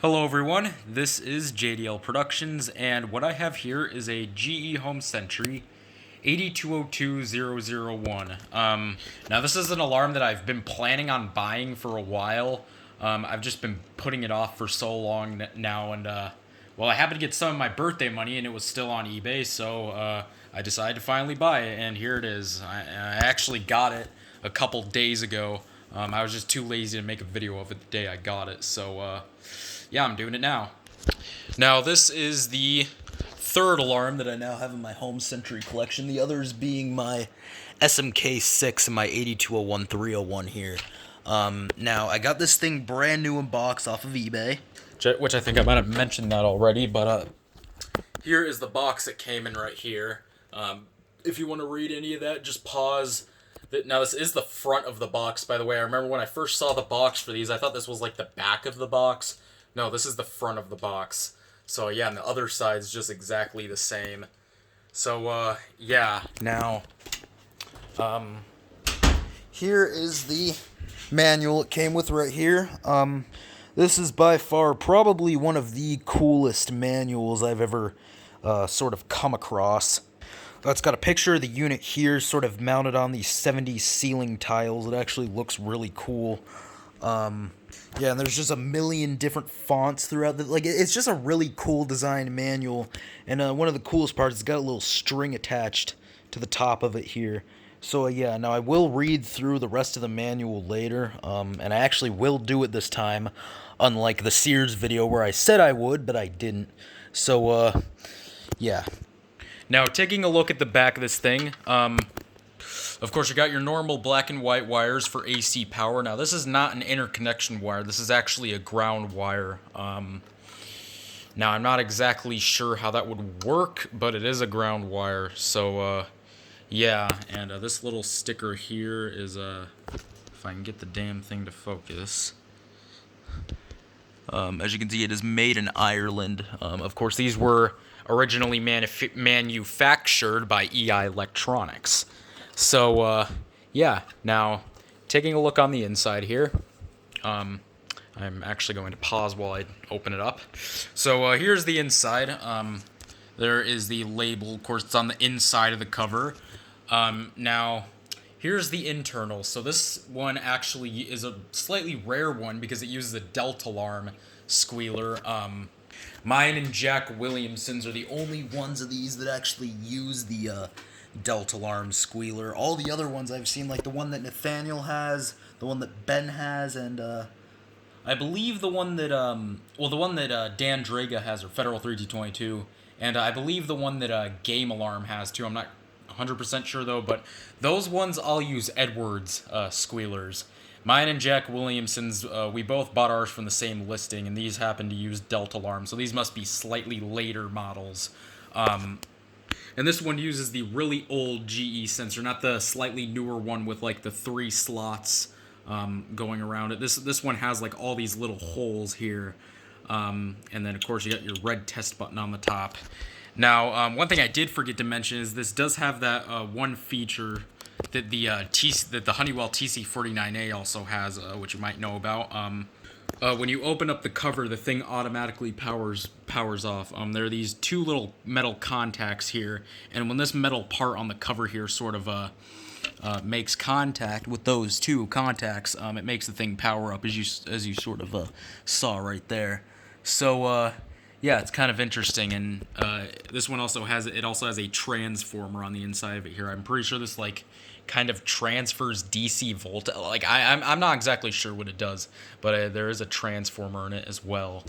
Hello everyone, this is JDL Productions, and what I have here is a GE Home Sentry 8202001. Now this is an alarm that I've been planning on buying for a while. I've just been putting it off for so long now, and well, I happened to get some of my birthday money, and it was still on eBay, so I decided to finally buy it, and here it is. I actually got it a couple days ago. I was just too lazy to make a video of it the day I got it, so yeah, I'm doing it now. Now, this is the third alarm that I now have in my Home Sentry collection, the others being my SMK6 and my 8201301 here. Now, I got this thing brand new in box off of eBay, which I think I might have mentioned that already, but here is the box it came in right here. If you want to read any of that, just pause. Now, this is the front of the box, by the way. I remember when I first saw the box for these, I thought this was like the back of the box. No, this is the front of the box. So, yeah, and the other side's just exactly the same. So, yeah, now, here is the manual it came with right here. This is by far probably one of the coolest manuals I've ever sort of come across. It's got a picture of the unit here, sort of mounted on these 70s ceiling tiles. It actually looks really cool. Yeah, and there's just a million different fonts throughout the, it's just a really cool designed manual. And one of the coolest parts, it's got a little string attached to the top of it here. So yeah, now I will read through the rest of the manual later, and I actually will do it this time, unlike the Sears video where I said I would, but I didn't. So, yeah. Now, taking a look at the back of this thing, of course, you got your normal black and white wires for AC power. Now, this is not an interconnection wire. This is actually a ground wire. Now, I'm not exactly sure how that would work, but it is a ground wire. So, yeah. And this little sticker here is, if I can get the damn thing to focus. As you can see, it is made in Ireland. Of course, these were originally manufactured by EI Electronics. So, yeah, now, taking a look on the inside here, I'm actually going to pause while I open it up. So, here's the inside. There is the label. Of course, it's on the inside of the cover. Now, here's the internal. So this one actually is a slightly rare one because it uses a Delta alarm squealer. Mine and Jack Williamson's are the only ones of these that actually use the Delta alarm squealer. All the other ones I've seen, like the one that Nathaniel has, the one that Ben has, and I believe the one that Dan Draga has, or Federal 3222, and I believe the one that Game Alarm has too. I'm not 100% sure though, but those ones all use Edwards squealers. Mine and Jack Williamson's, we both bought ours from the same listing, and these happen to use Delta Alarm, so these must be slightly later models. And this one uses the really old GE sensor, not the slightly newer one with like the 3 slots going around it. This one has like all these little holes here, and then of course you got your red test button on the top. Now, one thing I did forget to mention is this does have that one feature that the Honeywell TC49A also has, which you might know about. When you open up the cover, the thing automatically powers off. There are these 2 little metal contacts here, and when this metal part on the cover here sort of makes contact with those 2 contacts, it makes the thing power up, as you sort of saw right there. So yeah, it's kind of interesting, and this one also has a transformer on the inside of it here. I'm pretty sure this kind of transfers DC voltage. I'm not exactly sure what it does, but there is a transformer in it as well.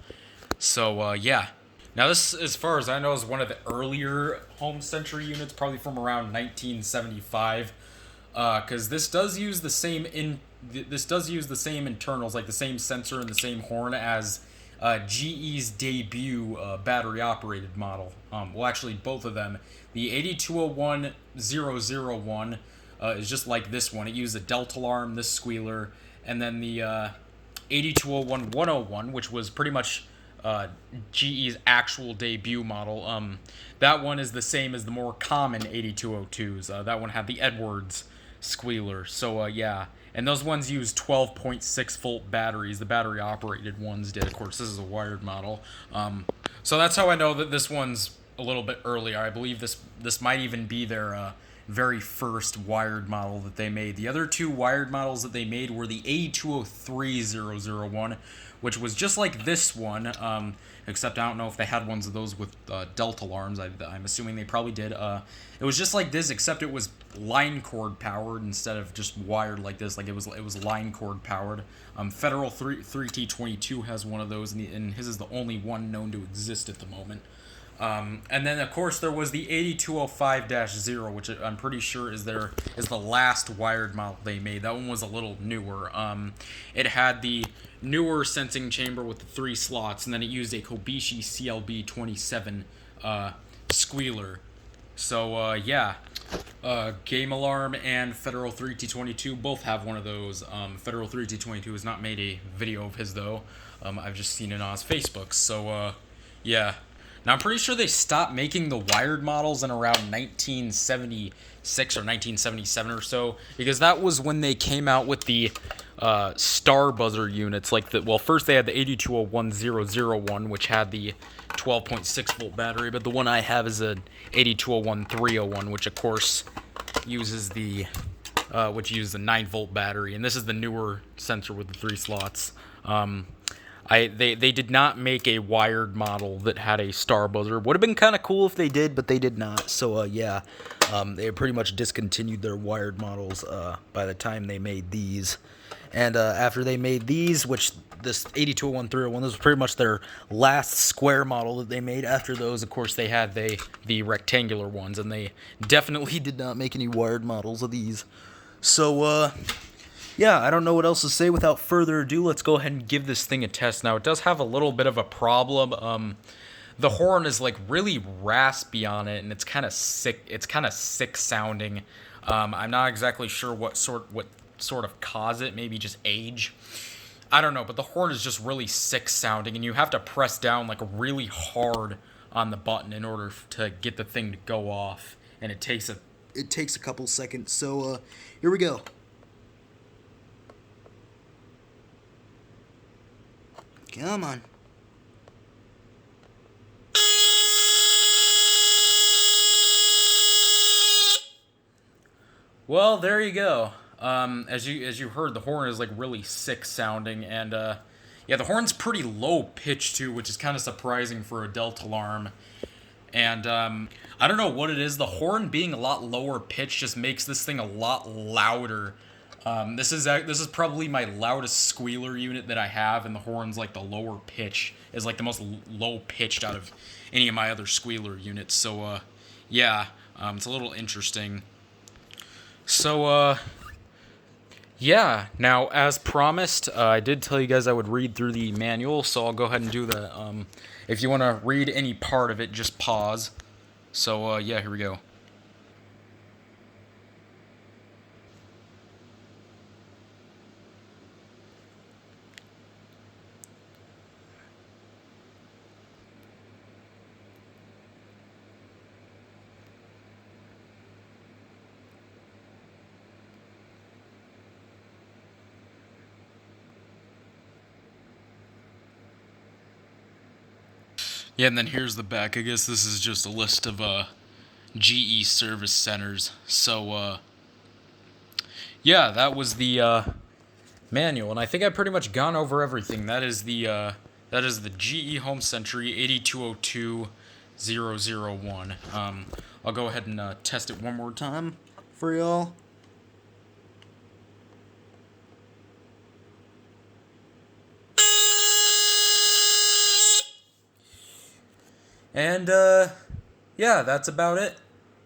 So yeah. Now this, as far as I know, is one of the earlier Home Sentry units, probably from around 1975, because this does use the same internals, like the same sensor and the same horn as GE's debut battery-operated model. Well, actually, both of them. The 8201001 is just like this one. It used a Delta alarm, this squealer, and then the 8201101, which was pretty much GE's actual debut model. That one is the same as the more common 8202s. That one had the Edwards squealer. So, yeah. And those ones use 12.6 volt batteries. The battery operated ones did. Of course, this is a wired model. So that's how I know that this one's a little bit earlier. I believe this might even be their very first wired model that they made. The other two wired models that they made were the 8203001, which was just like this one, except I don't know if they had ones of those with delta alarms. I'm assuming they probably did. It was just like this, except it was line cord powered instead of just wired like this. Like it was line cord powered. Federal 3T22 has one of those, and his is the only one known to exist at the moment. And then of course there was the 8205-0, which I'm pretty sure is the last wired model they made. That one was a little newer. It had the newer sensing chamber with the 3 slots, and then it used a Kobishi CLB27 squealer. So yeah, Game Alarm and Federal 3T22 both have one of those. Federal 3T22 has not made a video of his though. I've just seen it on his Facebook. So yeah. Now, I'm pretty sure they stopped making the wired models in around 1976 or 1977 or so, because that was when they came out with the Star Buzzer units. First they had the 8201001, which had the 12.6 volt battery, but the one I have is an 8201301, which of course uses the 9 volt battery, and this is the newer sensor with the 3 slots. They did not make a wired model that had a star buzzer. Would have been kind of cool if they did, but they did not. So yeah, they pretty much discontinued their wired models by the time they made these. And after they made these, which this 8201301, this was pretty much their last square model that they made. After those, of course, they had the rectangular ones, and they definitely did not make any wired models of these. So yeah, I don't know what else to say. Without further ado, let's go ahead and give this thing a test. Now, it does have a little bit of a problem. The horn is like really raspy on it, and it's kind of sick. It's kind of sick sounding. I'm not exactly sure what sort of caused it. Maybe just age. I don't know, but the horn is just really sick sounding, and you have to press down like really hard on the button in order to get the thing to go off, and it takes a couple seconds. So here we go. Come on. Well, there you go. As you heard, the horn is like really sick sounding, and yeah, the horn's pretty low pitch too, which is kind of surprising for a delta alarm. And I don't know what it is. The horn being a lot lower pitch just makes this thing a lot louder. This is probably my loudest squealer unit that I have, and the horn's like the lower pitch is like the most low pitched out of any of my other squealer units. So yeah, it's a little interesting. So yeah, now as promised, I did tell you guys I would read through the manual, so I'll go ahead and do that. If you want to read any part of it, just pause. So yeah, here we go. Yeah, and then here's the back. I guess this is just a list of GE service centers. So yeah, that was the manual, and I think I've pretty much gone over everything. That is the GE Home Sentry 8202001. I'll go ahead and test it one more time for y'all. And yeah, that's about it.